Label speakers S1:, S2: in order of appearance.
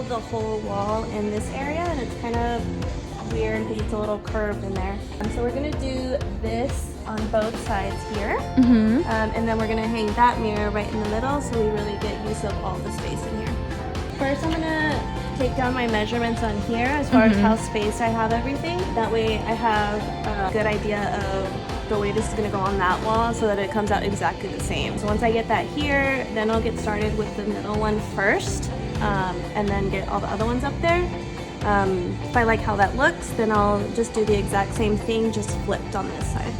S1: the whole wall in this area, and it's kind of weird because it's a little curved in there. So we're gonna do this on both sides here, and then we're gonna hang that mirror right in the middle so we really get use of all the space in here. First, I'm gonna take down my measurements on here as far as how spaced I have everything. That way I have a good idea of the way this is going to go on that wall so that it comes out exactly the same. So once I get that here, then I'll get started with the middle one first, and then get all the other ones up there. If I like how that looks, then I'll just do the exact same thing, just flipped on this side.